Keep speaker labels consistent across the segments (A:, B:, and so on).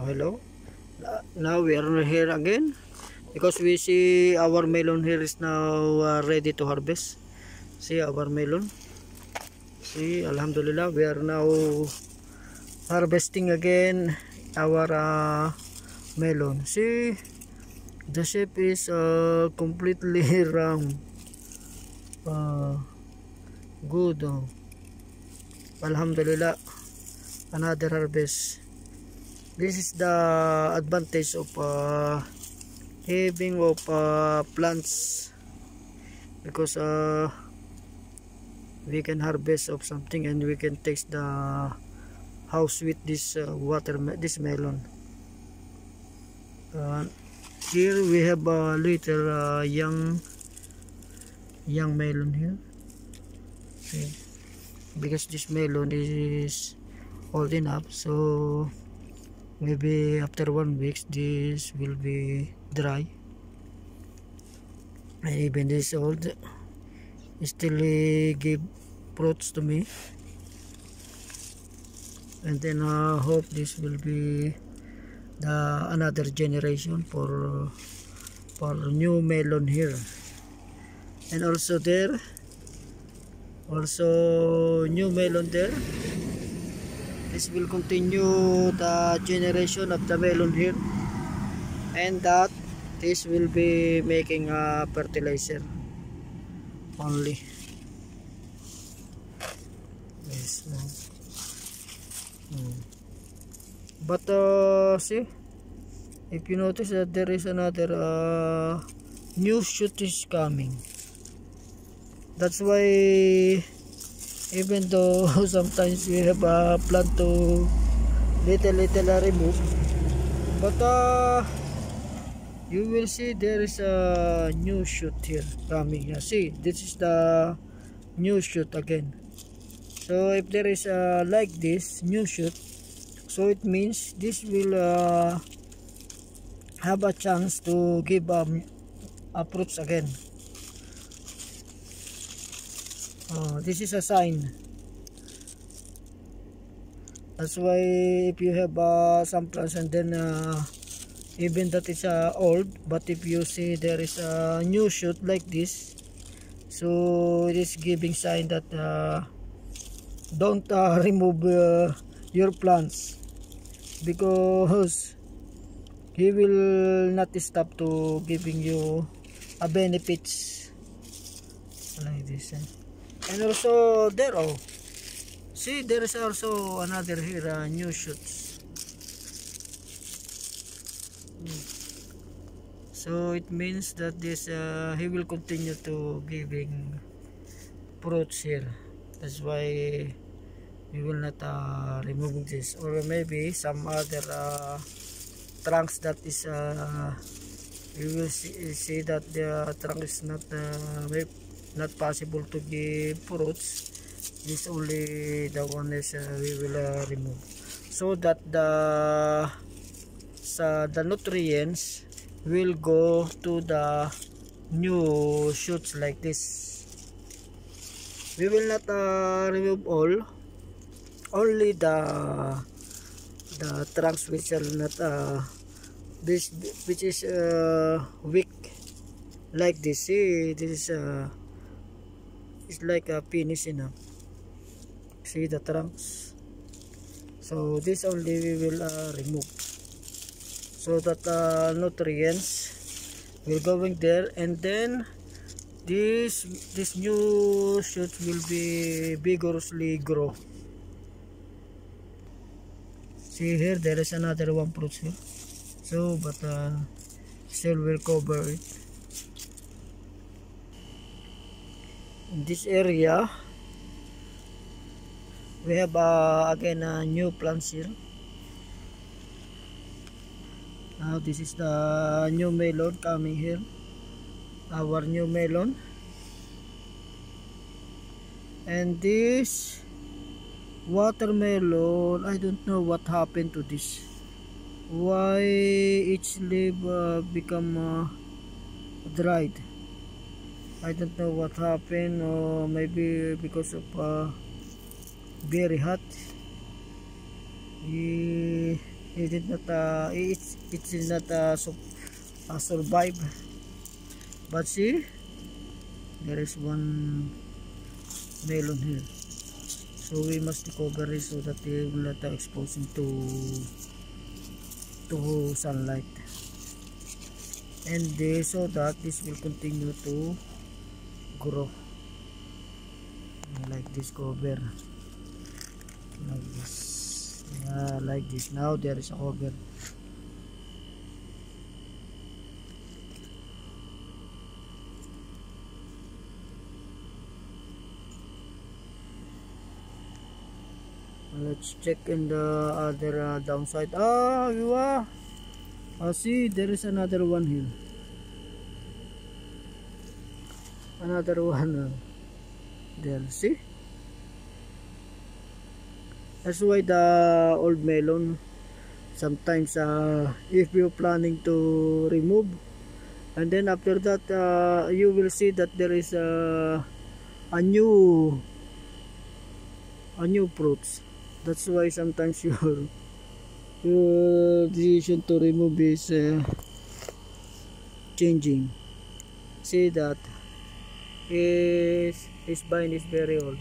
A: Hello. Now we are here again because we see our melon here is now ready to harvest. See our melon. See, Alhamdulillah, we are now harvesting again our melon. See, the shape is completely round. Good. Alhamdulillah, another harvest. This is the advantage of having of plants, because we can harvest of something and we can taste the how sweet this this melon. Here we have a little young melon here. See, because this melon is old enough, so maybe after 1 week this will be dry, and even this old still give fruits to me, and then hope this will be the another generation for new melon here. And also there, also new melon there. This will continue the generation of the melon here, and that this will be making a fertilizer only. Yes. But see, if you notice that there is another new shoot is coming. That's why, even though sometimes we have a plan to little remove, but you will see there is a new shoot here coming. See, this is the new shoot again. So if there is like this new shoot, so it means this will have a chance to give fruits again. This is a sign. That's why if you have some plants and then even that is old, but if you see there is a new shoot like this, so it is giving sign that don't remove your plants, because he will not stop to giving you a benefits like this. And also there, see, there is also another here new shoots. So it means that this he will continue to giving fruits here. That's why we will not remove this, or maybe some other trunks that is we will see that the trunk is not possible to give fruits. This only the one is we will remove, so that the nutrients will go to the new shoots like this. We will not remove all, only the trunks which are not this, which is weak like this. See, this is it's like a finish enough. See the trunks. So this only we will remove, so that nutrients will going there, and then this new shoots will be vigorously grow. See here, there is another one fruit here. So but still will cover it. In this area we have again new plants here. Now this is the new melon coming here, our new melon. And this watermelon, I don't know what happened to this, why each leaf become dried. I don't know what happened, or maybe because of very hot. it did not it did not survive. But see, there is one melon here, so we must cover it so that they will not expose to sunlight, and so that this will continue to grow like this. Cover like this, yeah, like this. Now there is a cover. Let's check in the other downside. See, there is another one here. Another one there. See, that's why the old melon sometimes if you're planning to remove, and then after that you will see that there is a new fruits. That's why sometimes your decision to remove is changing. See that his vine is very old,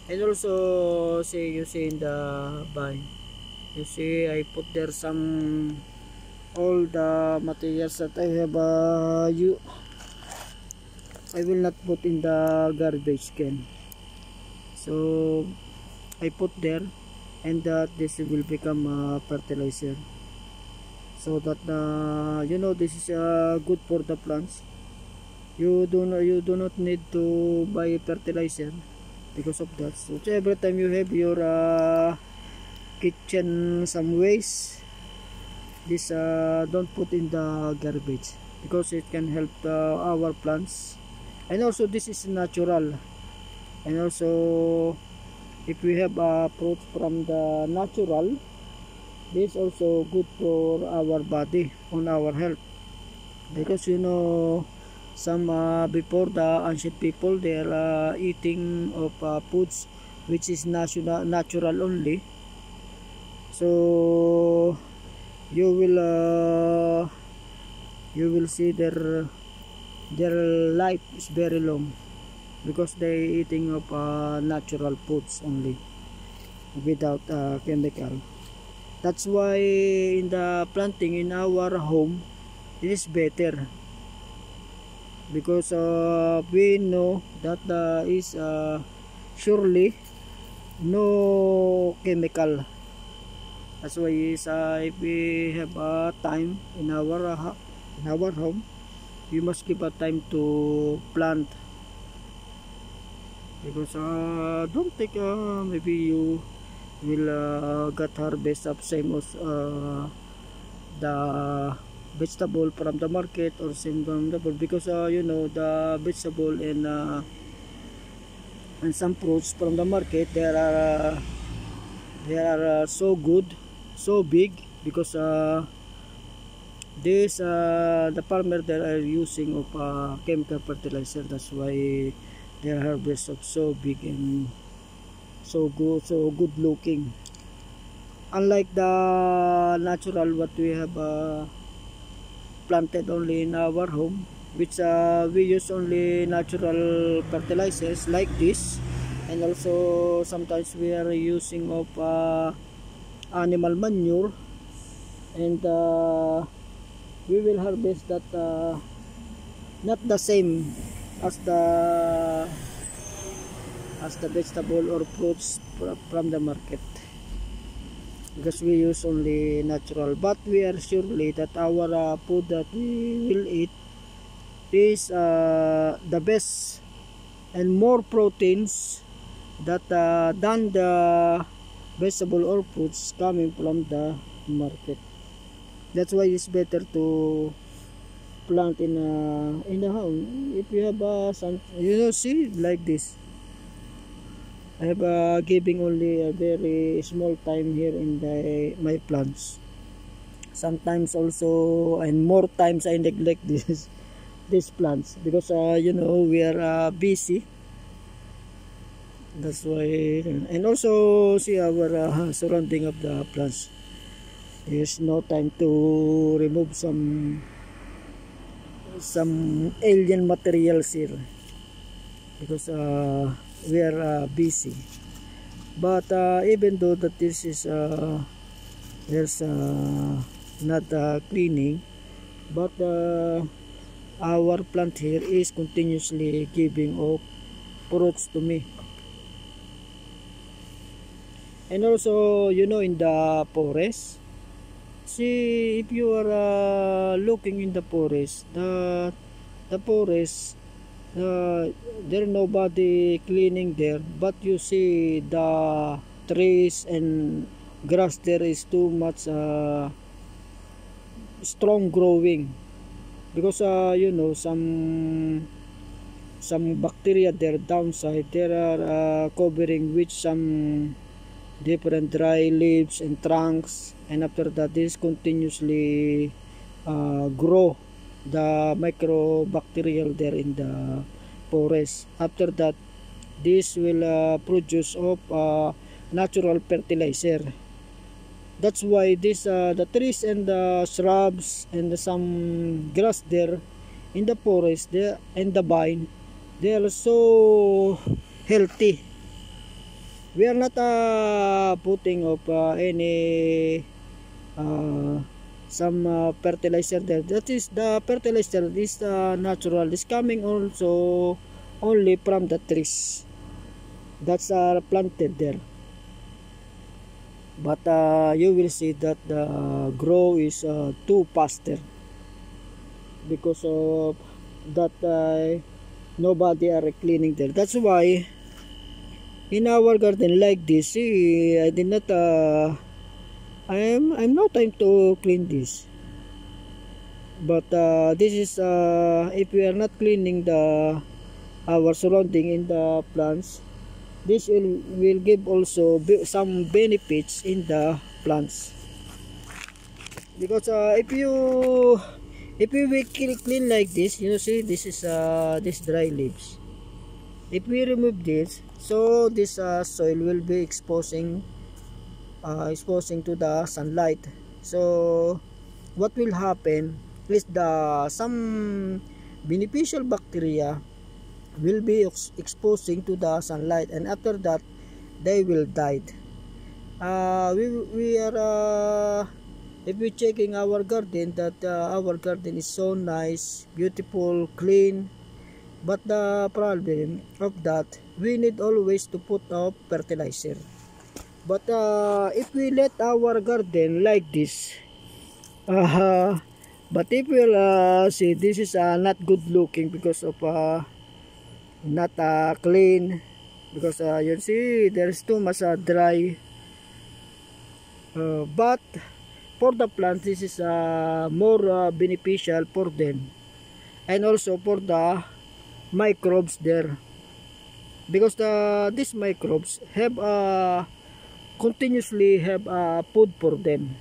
A: and also see, you see in the vine, you see I put there some all the materials that I have I will not put in the garbage can, so I put there, and that this will become fertilizer, so that you know, this is good for the plants. You do not need to buy fertilizer because of that. So every time you have your kitchen some waste, this don't put in the garbage, because it can help our plants, and also this is natural, and also if we have fruits from the natural, this also good for our body, on our health, because you know, some before the ancient people, they are eating of foods which is natural only. So you will see their life is very long, because they eating of natural foods only, without chemical. That's why in the planting in our home, it is better, because we know that is surely no chemical. That's why is if we have time in our home, we must give a time to plant, because don't think maybe you will get harvest of same as the vegetable from the market, or same from the, because you know, the vegetable and some fruits from the market, they are so good, so big, because this the farmer, they are using of chemical fertilizer. That's why their harvest of so big and so good looking, unlike the natural what we have planted only in our home, which we use only natural fertilizers like this, and also sometimes we are using of animal manure, and we will harvest that not the same as the vegetable or fruits from the market, because we use only natural. But we are surely that our food that we will eat is the best and more proteins that than the vegetable or fruits coming from the market. That's why it's better to plant in a home. If you have some, you know, see like this, I have giving only a very small time here in my plants. Sometimes also, and more times, I neglect these plants, because you know, we are busy That's why. And also see our surrounding of the plants. There's no time to remove some alien materials here because we are busy. But even though that this is there's not cleaning, but our plant here is continuously giving off fruits to me. And also, you know, in the forest, see, if you are looking in the forest, the forest, there nobody cleaning there, but you see the trees and grass there is too much strong growing because you know, some bacteria there downside there are covering with some different dry leaves and trunks, and after that this continuously grow the microbacterial there in the forest. After that this will produce of natural fertilizer. That's why this the trees and the shrubs and some grass there in the forest there and the vine, they are so healthy. We are not putting of any some fertilizer there. That is the fertilizer is natural, is coming also only from the trees that's are planted there. But you will see that the grow is too faster because of that nobody are cleaning there. That's why in our garden like this, see, I did not I'm no time to clean this. But this is if we are not cleaning the our surrounding in the plants, this will give also some benefits in the plants. Because if we will clean like this, you see, this is this dry leaves. If we remove this, so this soil will be exposing to the sunlight. So what will happen is the some beneficial bacteria will be exposing to the sunlight, and after that they will die. We are if we checking our garden, that our garden is so nice, beautiful, clean, but the problem of that, we need always to put up fertilizer. But if we let our garden like this, but if we'll see, this is not good looking because of not clean, because you see there's too much dry, but for the plants this is more beneficial for them, and also for the microbes there, because these microbes have continuously have food for them,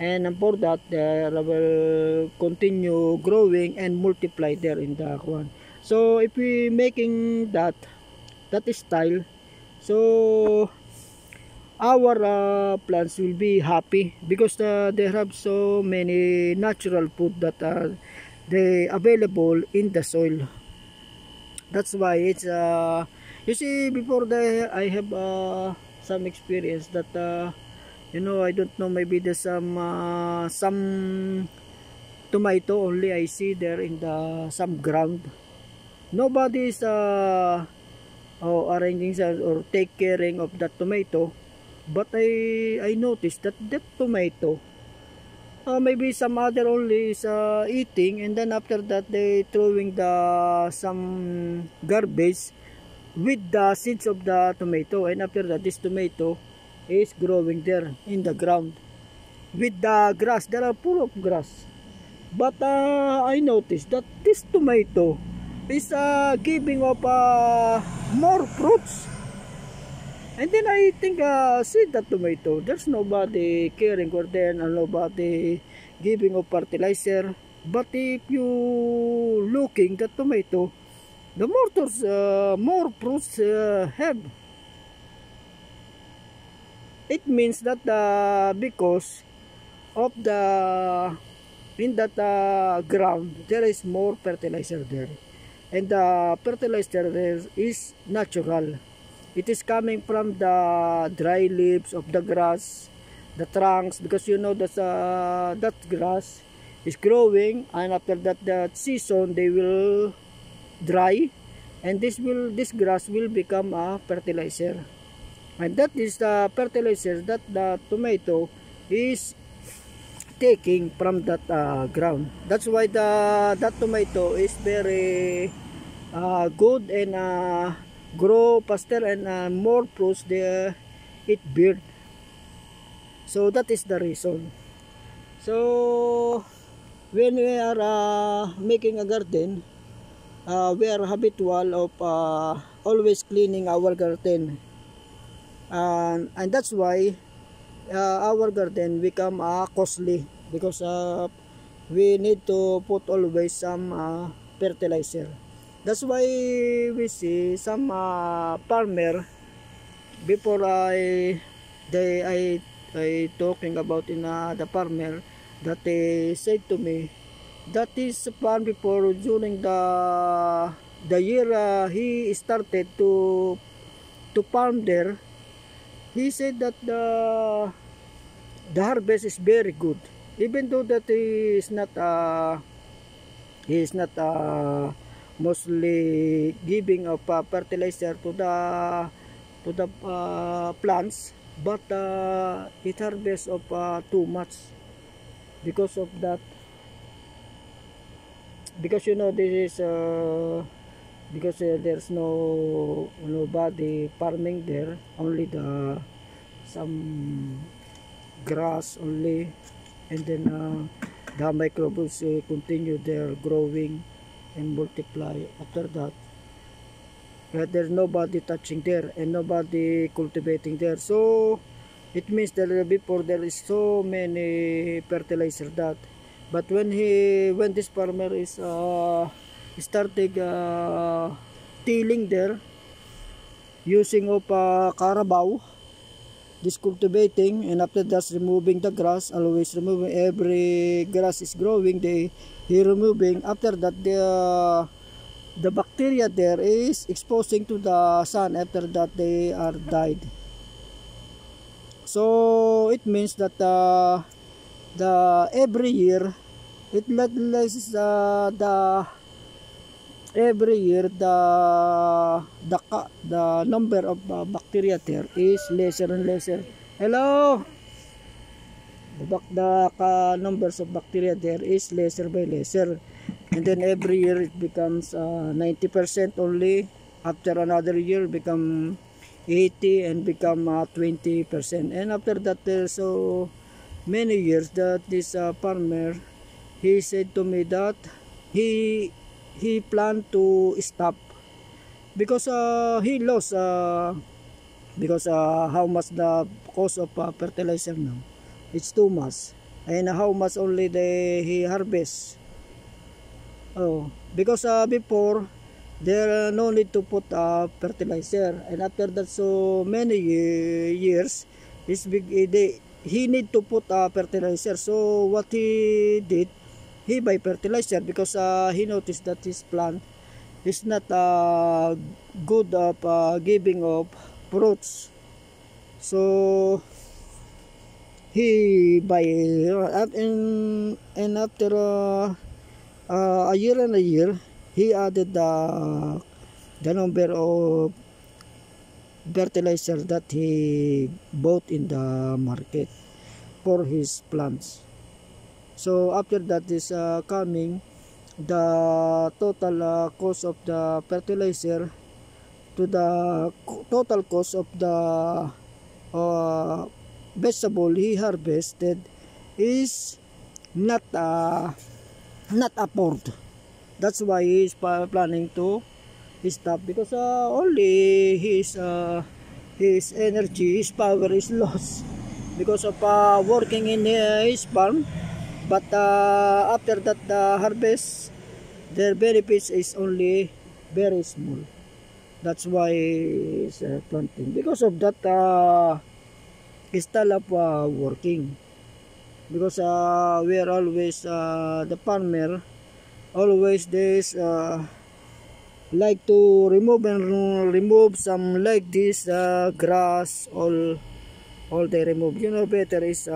A: and for that they will continue growing and multiply there in the one. So if we making that style, so our plants will be happy because they have so many natural food that they available in the soil. That's why it's you see, before I have some experience that you know, I don't know, maybe there's some tomato only I see there in the some ground. Nobody is arranging or take caring of that tomato, but I noticed that tomato, maybe some other only is eating, and then after that they throwing the some garbage with the seeds of the tomato, and after that this tomato is growing there in the ground with the grass. There are full of grass, but I noticed that this tomato is giving up more fruits. And then I think, see that tomato, there's nobody caring for them and nobody giving of fertilizer. But if you looking the tomato, the more fruits have. It means that because of the in that ground there is more fertilizer there, and the fertilizer there is natural. It is coming from the dry leaves of the grass, the trunks, because you know that grass is growing, and after that season they will dry, and this grass will become a fertilizer, and that is the fertilizer that the tomato is taking from that ground. That's why that tomato is very good and grow faster, and more fruits they it bear. So that is the reason. So when we are making a garden, we are habitual of always cleaning our garden, and that's why our garden become costly, because we need to put always some fertilizer. That's why we see some farmer before I talking about in the farmer, that they said to me that is farm before, during the year he started to farm there. He said that the harvest is very good, even though that he is not mostly giving of fertilizer to the plants, but it harvests of too much because of that. Because you know this is because there's nobody farming there, only some grass only, and then the microbes continue their growing and multiply. After that, there's nobody touching there and nobody cultivating there, so it means that before there is so many fertilizer that. But when this farmer is starting tilling there using of carabao, this cultivating, and after that removing the grass, always removing, every grass is growing, he removing. After that the bacteria there is exposing to the sun, after that they are died. So it means that the every year it less every year the number of bacteria there is lesser and lesser. Hello, the numbers of bacteria there is lesser by lesser, and then every year it becomes 90% only. After another year become 80 and become 20%, and after that there's so many years that this farmer, he said to me that he planned to stop, because he lost because how much the cost of fertilizer now, it's too much, and how much only he harvest. Oh, because before there no need to put fertilizer, and after that so many years is big, he need to put fertilizer. So what he did, he buy fertilizer, because he noticed that his plant is not good of giving of fruits. So he buy, and after a year and a year, he added the number of fertilizer that he bought in the market for his plants. So after that is coming the total cost of the fertilizer to the total cost of the vegetable he harvested is not afford. That's why he is planning to stop, because only his energy, his power is lost because of working in his farm. But after that harvest, their benefits is only very small. That's why it's planting. Because of that, still up working. Because we are always the farmer always this like to remove and remove some like this grass, all they remove. You know, better is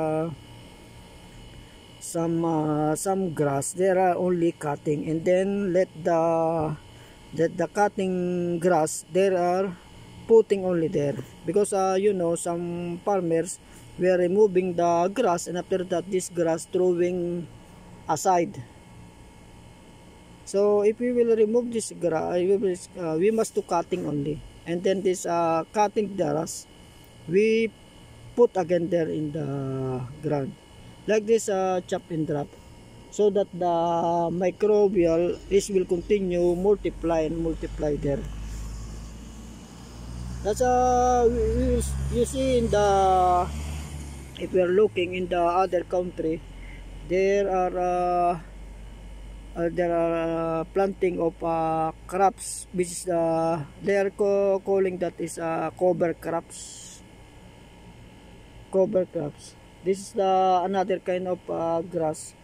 A: some grass they are only cutting, and then let the cutting grass they are putting only there, because you know, some farmers were removing the grass, and after that this grass throwing aside. So if we will remove this grass, we must do cutting only, and then this cutting grass we put again there in the ground, like this chop and drop, so that the microbial is will continue multiply and multiply there. That's you see in the, if we are looking in the other country, there are planting of crops, which is they are calling that is cover crops. Cover crops. This is the another kind of grass.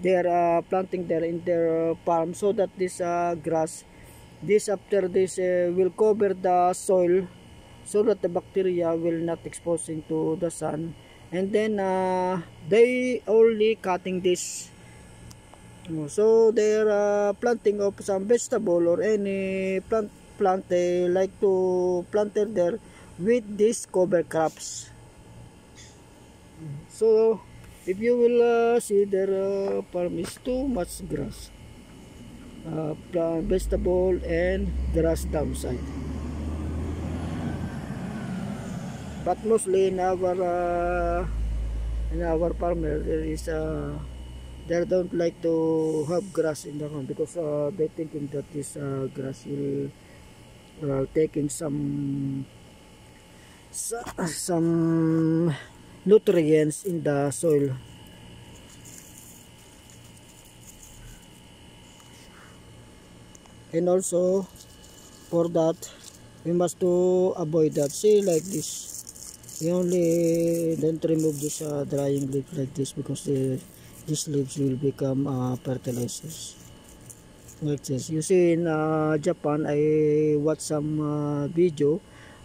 A: They are planting there in their farm, so that this grass, this after this will cover the soil, so that the bacteria will not exposing to the sun, and then they only cutting this. So they are planting of some vegetable or any plant they like to plant there with these cover crops. So if you will see their farm is too much grass, vegetable and grass downside. But mostly in our farmer there is they don't like to have grass in the ground, because they thinking that this grass will taking some nutrients in the soil. And also for that we must to avoid that. See, like this, we only don't remove this drying leaves like this, because these leaves will become fertilizers like this. You see in Japan, I watched some video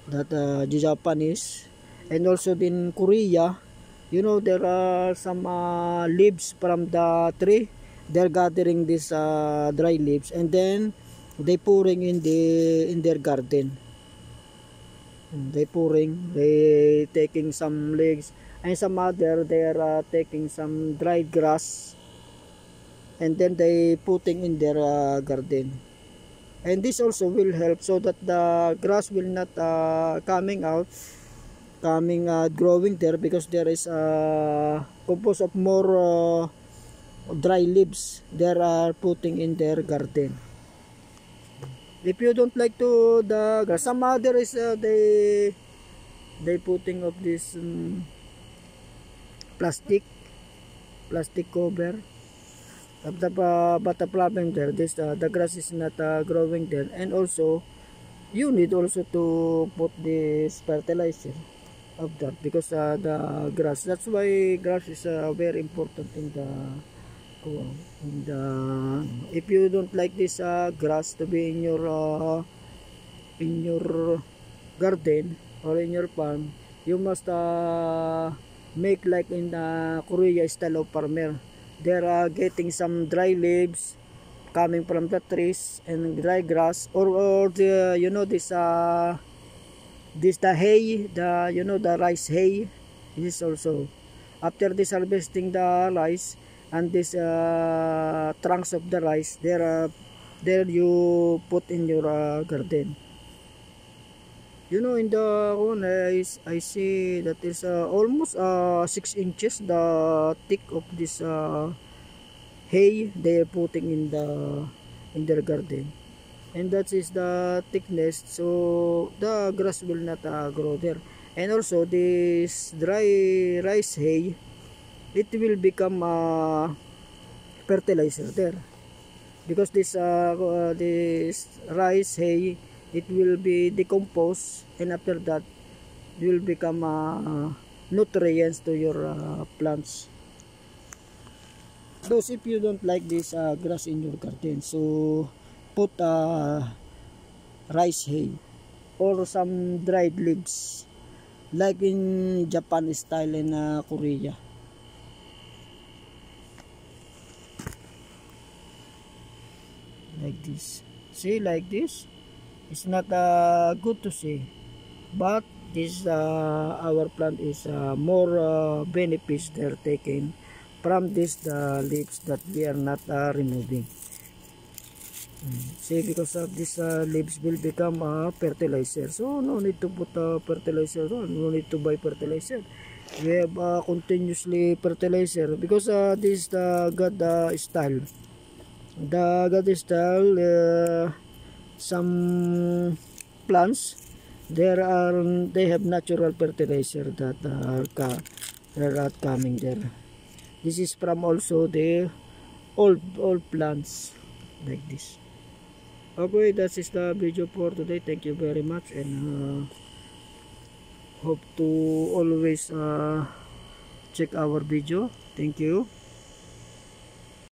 A: that the Japanese, and also in Korea, you know, there are some leaves from the tree. They're gathering these dry leaves, and then they pouring in their garden. They taking some leaves, and some other they are taking some dried grass, and then they putting in their garden. And this also will help, so that the grass will not growing there, because there is composed of more dry leaves they are putting in their garden. If you don't like to the grass, some other is they putting of this plastic cover. But the problem there, this the grass is not growing there, and also you need also to put this fertilizer of that, because the grass. That's why grass is very important in the. If you don't like this grass to be in your garden or in your farm, you must make like in the Korea style of farmer. They're getting some dry leaves coming from the trees and dry grass, or the, you know, this the hay, the, you know, the rice hay. This is also after this harvesting the rice, and this trunks of the rice there you put in your garden. You know, in the one I see that is almost 6 inches the thick of this hay they are putting in their garden, and that is the thickness, so the grass will not grow there. And also this dry rice hay, it will become fertilizer there. because this rice hay, it will be decomposed, and after that it will become nutrients to your plants. Those, if you don't like this grass in your garden, so put rice hay or some dried leaves like in Japan style and Korea. Like this. See, like this. It's not good to see, but this our plant is more benefits they're taking from this the leaves that we are not removing. See, because of this leaves will become fertilizer, so no need to put fertilizer on, no need to buy fertilizer. We have continuously fertilizer because this is the God style. The God style, some plants they have natural fertilizer that are coming there. This is from also the old plants like this. Okay, that is the video for today. Thank you very much, and hope to always check our video. Thank you.